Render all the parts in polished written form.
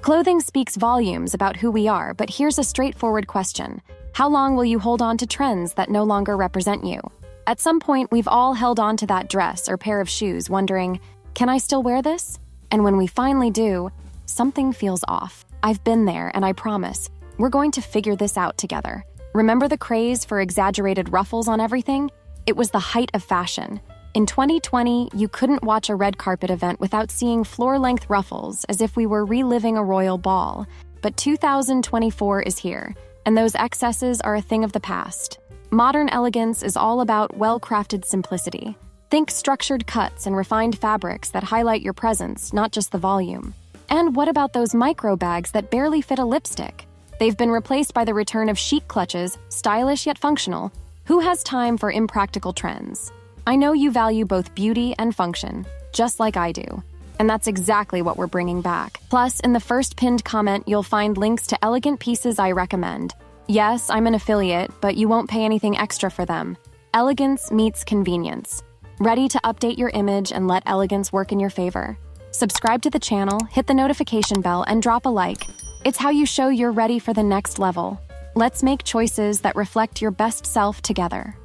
Clothing speaks volumes about who we are, but here's a straightforward question. How long will you hold on to trends that no longer represent you? At some point, we've all held on to that dress or pair of shoes, wondering, can I still wear this? And when we finally do, something feels off. I've been there, and I promise, we're going to figure this out together. Remember the craze for exaggerated ruffles on everything? It was the height of fashion. In 2020, you couldn't watch a red carpet event without seeing floor-length ruffles, as if we were reliving a royal ball. But 2024 is here, and those excesses are a thing of the past. Modern elegance is all about well-crafted simplicity. Think structured cuts and refined fabrics that highlight your presence, not just the volume. And what about those micro bags that barely fit a lipstick? They've been replaced by the return of chic clutches, stylish yet functional. Who has time for impractical trends? I know you value both beauty and function, just like I do. And that's exactly what we're bringing back. Plus, in the first pinned comment, you'll find links to elegant pieces I recommend. Yes, I'm an affiliate, but you won't pay anything extra for them. Elegance meets convenience. Ready to update your image and let elegance work in your favor? Subscribe to the channel, hit the notification bell, and drop a like. It's how you show you're ready for the next level. Let's make choices that reflect your best self together.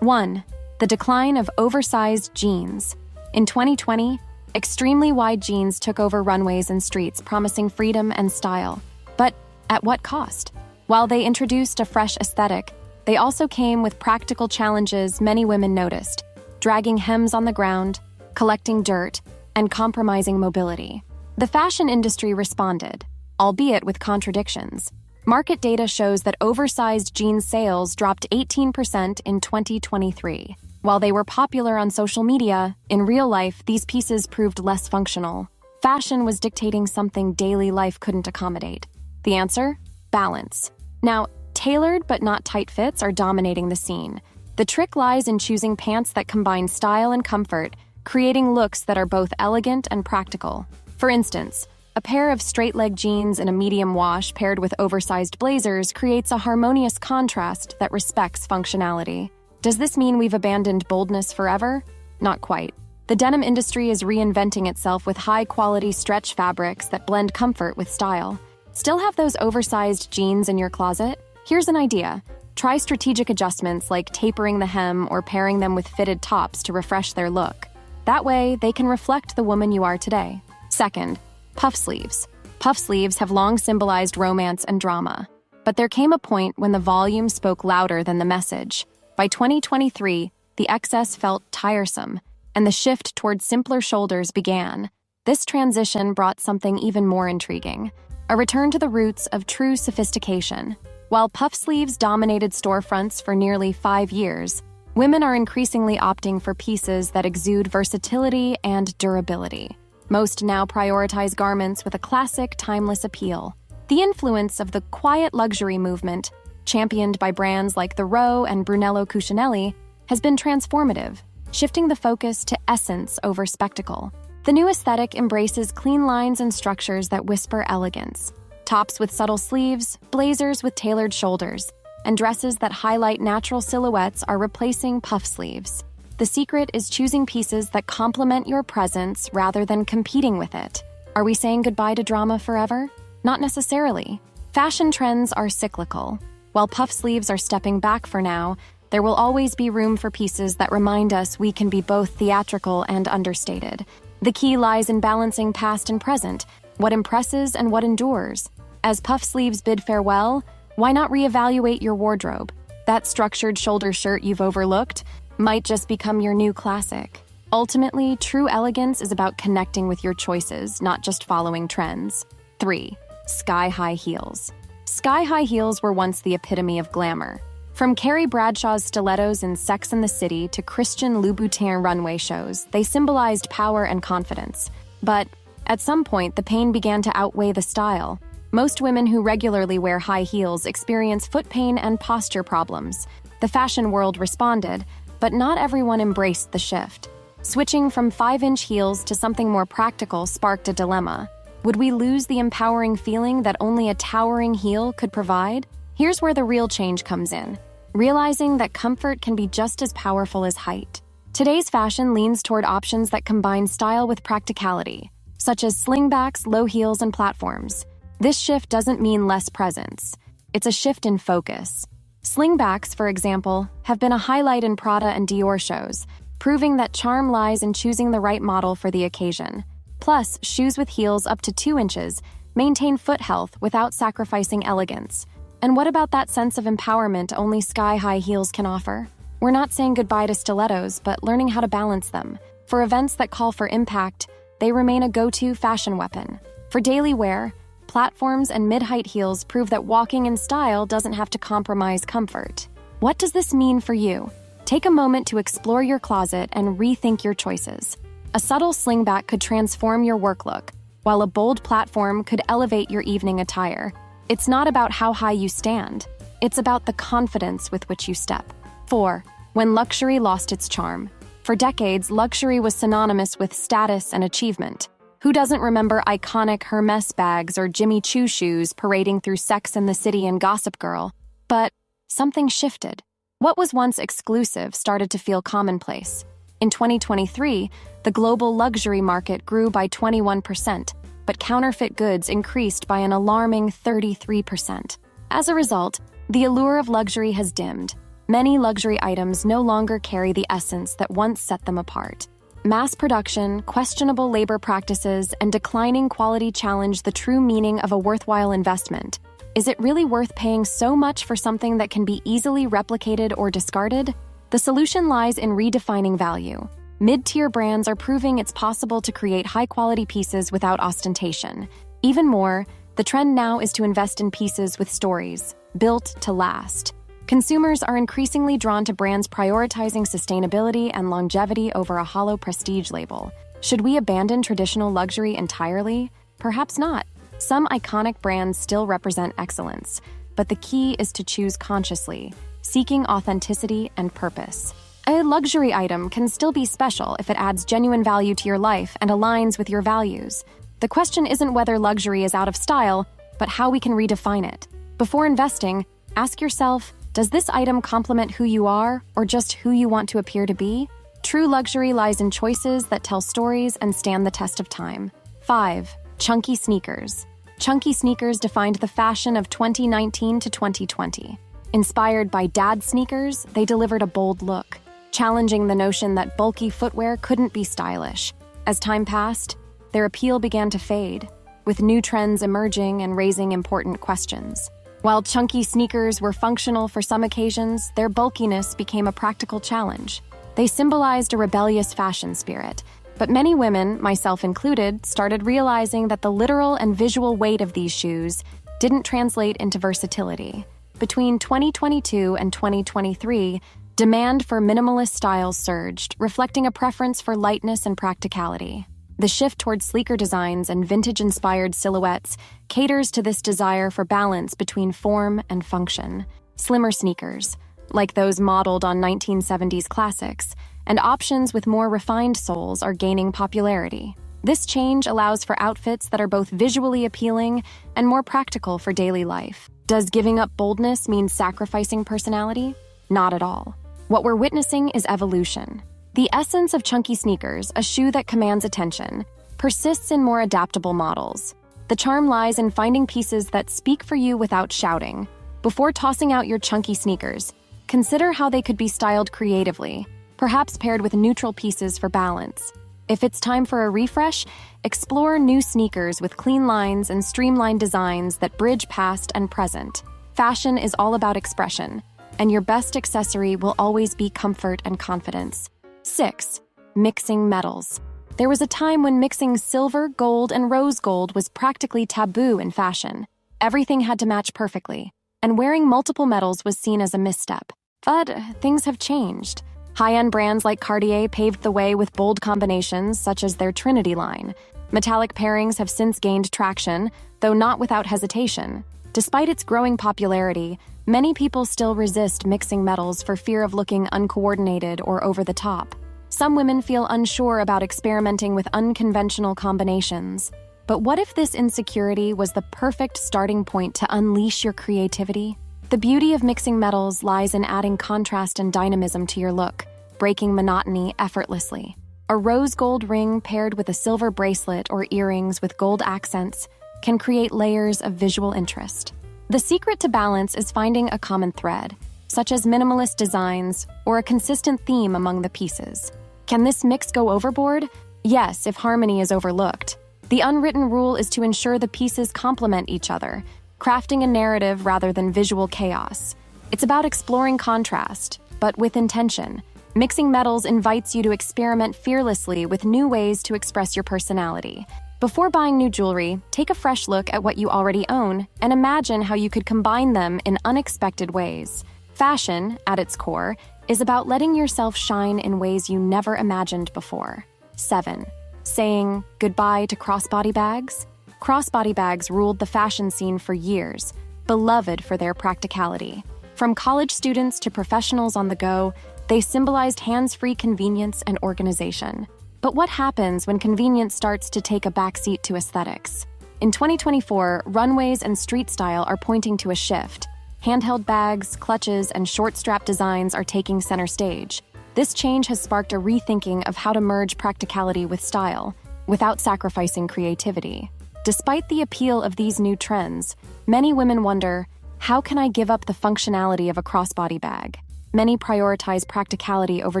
1. The decline of oversized jeans. In 2020, extremely wide jeans took over runways and streets, promising freedom and style. But at what cost? While they introduced a fresh aesthetic, they also came with practical challenges many women noticed: dragging hems on the ground, collecting dirt, and compromising mobility. The fashion industry responded, albeit with contradictions. Market data shows that oversized jeans sales dropped 18% in 2023. While they were popular on social media, in real life, these pieces proved less functional. Fashion was dictating something daily life couldn't accommodate. The answer? Balance. Now, tailored but not tight fits are dominating the scene. The trick lies in choosing pants that combine style and comfort, creating looks that are both elegant and practical. For instance, a pair of straight-leg jeans in a medium wash paired with oversized blazers creates a harmonious contrast that respects functionality. Does this mean we've abandoned boldness forever? Not quite. The denim industry is reinventing itself with high-quality stretch fabrics that blend comfort with style. Still have those oversized jeans in your closet? Here's an idea. Try strategic adjustments like tapering the hem or pairing them with fitted tops to refresh their look. That way, they can reflect the woman you are today. Second, puff sleeves. Puff sleeves have long symbolized romance and drama. But there came a point when the volume spoke louder than the message. By 2023, the excess felt tiresome, and the shift toward simpler shoulders began. This transition brought something even more intriguing: a return to the roots of true sophistication. While puff sleeves dominated storefronts for nearly 5 years, women are increasingly opting for pieces that exude versatility and durability. Most now prioritize garments with a classic, timeless appeal. The influence of the quiet luxury movement, championed by brands like The Row and Brunello Cucinelli, has been transformative, shifting the focus to essence over spectacle. The new aesthetic embraces clean lines and structures that whisper elegance. Tops with subtle sleeves, blazers with tailored shoulders, and dresses that highlight natural silhouettes are replacing puff sleeves. The secret is choosing pieces that complement your presence rather than competing with it. Are we saying goodbye to drama forever? Not necessarily. Fashion trends are cyclical. While puff sleeves are stepping back for now, there will always be room for pieces that remind us we can be both theatrical and understated. The key lies in balancing past and present, what impresses and what endures. As puff sleeves bid farewell, why not reevaluate your wardrobe? That structured shoulder shirt you've overlooked might just become your new classic. Ultimately, true elegance is about connecting with your choices, not just following trends. 3. Sky-high heels. Sky-high heels were once the epitome of glamour. From Carrie Bradshaw's stilettos in Sex and the City to Christian Louboutin runway shows, they symbolized power and confidence. But at some point, the pain began to outweigh the style. Most women who regularly wear high heels experience foot pain and posture problems. The fashion world responded, but not everyone embraced the shift. Switching from 5-inch heels to something more practical sparked a dilemma. Would we lose the empowering feeling that only a towering heel could provide? Here's where the real change comes in, realizing that comfort can be just as powerful as height. Today's fashion leans toward options that combine style with practicality. such as slingbacks, low heels, and platforms. This shift doesn't mean less presence. It's a shift in focus. Slingbacks, for example, have been a highlight in Prada and Dior shows, proving that charm lies in choosing the right model for the occasion. Plus, shoes with heels up to 2 inches maintain foot health without sacrificing elegance. And what about that sense of empowerment only sky-high heels can offer? We're not saying goodbye to stilettos, but learning how to balance them. For events that call for impact, they remain a go-to fashion weapon. For daily wear, platforms and mid-height heels prove that walking in style doesn't have to compromise comfort. What does this mean for you? Take a moment to explore your closet and rethink your choices. A subtle slingback could transform your work look, while a bold platform could elevate your evening attire. It's not about how high you stand. It's about the confidence with which you step. 4. When luxury lost its charm. For decades, luxury was synonymous with status and achievement. Who doesn't remember iconic Hermes bags or Jimmy Choo shoes parading through Sex and the City and Gossip Girl? But something shifted. What was once exclusive started to feel commonplace. In 2023, the global luxury market grew by 21%, but counterfeit goods increased by an alarming 33%. As a result, the allure of luxury has dimmed. Many luxury items no longer carry the essence that once set them apart. Mass production, questionable labor practices, and declining quality challenge the true meaning of a worthwhile investment. Is it really worth paying so much for something that can be easily replicated or discarded? The solution lies in redefining value. Mid-tier brands are proving it's possible to create high-quality pieces without ostentation. Even more, the trend now is to invest in pieces with stories, built to last. Consumers are increasingly drawn to brands prioritizing sustainability and longevity over a hollow prestige label. Should we abandon traditional luxury entirely? Perhaps not. Some iconic brands still represent excellence, but the key is to choose consciously, seeking authenticity and purpose. A luxury item can still be special if it adds genuine value to your life and aligns with your values. The question isn't whether luxury is out of style, but how we can redefine it. Before investing, ask yourself, does this item complement who you are or just who you want to appear to be? True luxury lies in choices that tell stories and stand the test of time. 5. Chunky sneakers. Chunky sneakers defined the fashion of 2019 to 2020. Inspired by dad sneakers, they delivered a bold look, challenging the notion that bulky footwear couldn't be stylish. As time passed, their appeal began to fade, with new trends emerging and raising important questions. While chunky sneakers were functional for some occasions, their bulkiness became a practical challenge. They symbolized a rebellious fashion spirit, but many women, myself included, started realizing that the literal and visual weight of these shoes didn't translate into versatility. Between 2022 and 2023, demand for minimalist styles surged, reflecting a preference for lightness and practicality. The shift towards sleeker designs and vintage-inspired silhouettes caters to this desire for balance between form and function. Slimmer sneakers, like those modeled on 1970s classics, and options with more refined soles are gaining popularity. This change allows for outfits that are both visually appealing and more practical for daily life. Does giving up boldness mean sacrificing personality? Not at all. What we're witnessing is evolution. The essence of chunky sneakers, a shoe that commands attention, persists in more adaptable models. The charm lies in finding pieces that speak for you without shouting. Before tossing out your chunky sneakers, consider how they could be styled creatively, perhaps paired with neutral pieces for balance. If it's time for a refresh, explore new sneakers with clean lines and streamlined designs that bridge past and present. Fashion is all about expression, and your best accessory will always be comfort and confidence. 6. Mixing metals. There was a time when mixing silver, gold, and rose gold was practically taboo in fashion. Everything had to match perfectly, and wearing multiple metals was seen as a misstep. But things have changed. High-end brands like Cartier paved the way with bold combinations such as their Trinity line. Metallic pairings have since gained traction, though not without hesitation. Despite its growing popularity, many people still resist mixing metals for fear of looking uncoordinated or over the top. Some women feel unsure about experimenting with unconventional combinations. But what if this insecurity was the perfect starting point to unleash your creativity? The beauty of mixing metals lies in adding contrast and dynamism to your look, breaking monotony effortlessly. A rose gold ring paired with a silver bracelet or earrings with gold accents can create layers of visual interest. The secret to balance is finding a common thread, such as minimalist designs or a consistent theme among the pieces. Can this mix go overboard? Yes, if harmony is overlooked. The unwritten rule is to ensure the pieces complement each other, crafting a narrative rather than visual chaos. It's about exploring contrast, but with intention. Mixing metals invites you to experiment fearlessly with new ways to express your personality. Before buying new jewelry, take a fresh look at what you already own and imagine how you could combine them in unexpected ways. Fashion, at its core, is about letting yourself shine in ways you never imagined before. 7. Saying goodbye to crossbody bags? Crossbody bags ruled the fashion scene for years, beloved for their practicality. From college students to professionals on the go, they symbolized hands-free convenience and organization. But what happens when convenience starts to take a backseat to aesthetics? In 2024, runways and street style are pointing to a shift. Handheld bags, clutches, and short-strap designs are taking center stage. This change has sparked a rethinking of how to merge practicality with style, without sacrificing creativity. Despite the appeal of these new trends, many women wonder, how can I give up the functionality of a crossbody bag? Many prioritize practicality over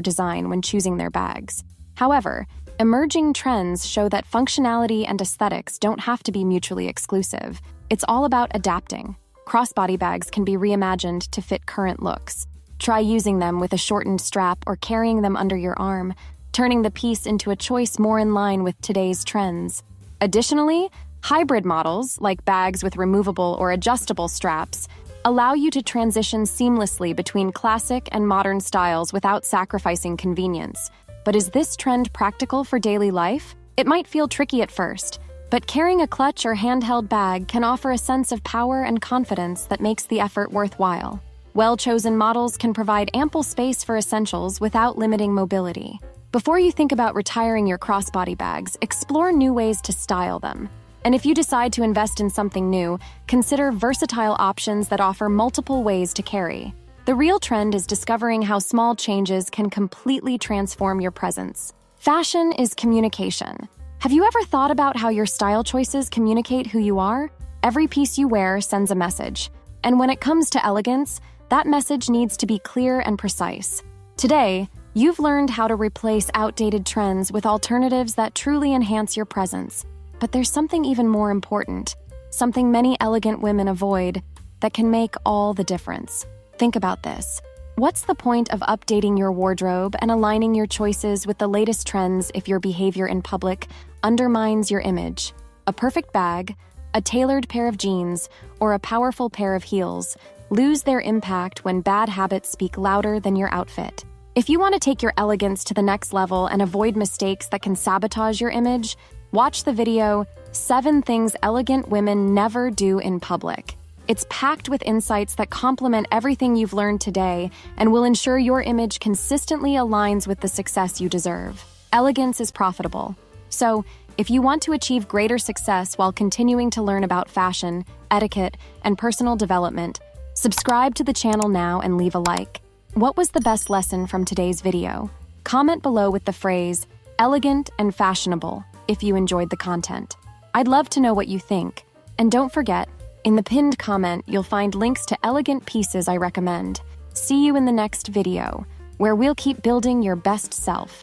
design when choosing their bags. However, emerging trends show that functionality and aesthetics don't have to be mutually exclusive. It's all about adapting. Crossbody bags can be reimagined to fit current looks. Try using them with a shortened strap or carrying them under your arm, turning the piece into a choice more in line with today's trends. Additionally, hybrid models, like bags with removable or adjustable straps, allow you to transition seamlessly between classic and modern styles without sacrificing convenience. But is this trend practical for daily life? It might feel tricky at first, but carrying a clutch or handheld bag can offer a sense of power and confidence that makes the effort worthwhile. Well-chosen models can provide ample space for essentials without limiting mobility. Before you think about retiring your crossbody bags, explore new ways to style them. And if you decide to invest in something new, consider versatile options that offer multiple ways to carry. The real trend is discovering how small changes can completely transform your presence. Fashion is communication. Have you ever thought about how your style choices communicate who you are? Every piece you wear sends a message. And when it comes to elegance, that message needs to be clear and precise. Today, you've learned how to replace outdated trends with alternatives that truly enhance your presence. But there's something even more important, something many elegant women avoid, that can make all the difference. Think about this. What's the point of updating your wardrobe and aligning your choices with the latest trends if your behavior in public undermines your image? A perfect bag, a tailored pair of jeans, or a powerful pair of heels lose their impact when bad habits speak louder than your outfit. If you want to take your elegance to the next level and avoid mistakes that can sabotage your image, watch the video, 7 Things Elegant Women Never Do in Public. It's packed with insights that complement everything you've learned today and will ensure your image consistently aligns with the success you deserve. Elegance is profitable. So, if you want to achieve greater success while continuing to learn about fashion, etiquette, and personal development, subscribe to the channel now and leave a like. What was the best lesson from today's video? Comment below with the phrase, elegant and fashionable, if you enjoyed the content. I'd love to know what you think. And don't forget, in the pinned comment, you'll find links to elegant pieces I recommend. See you in the next video, where we'll keep building your best self.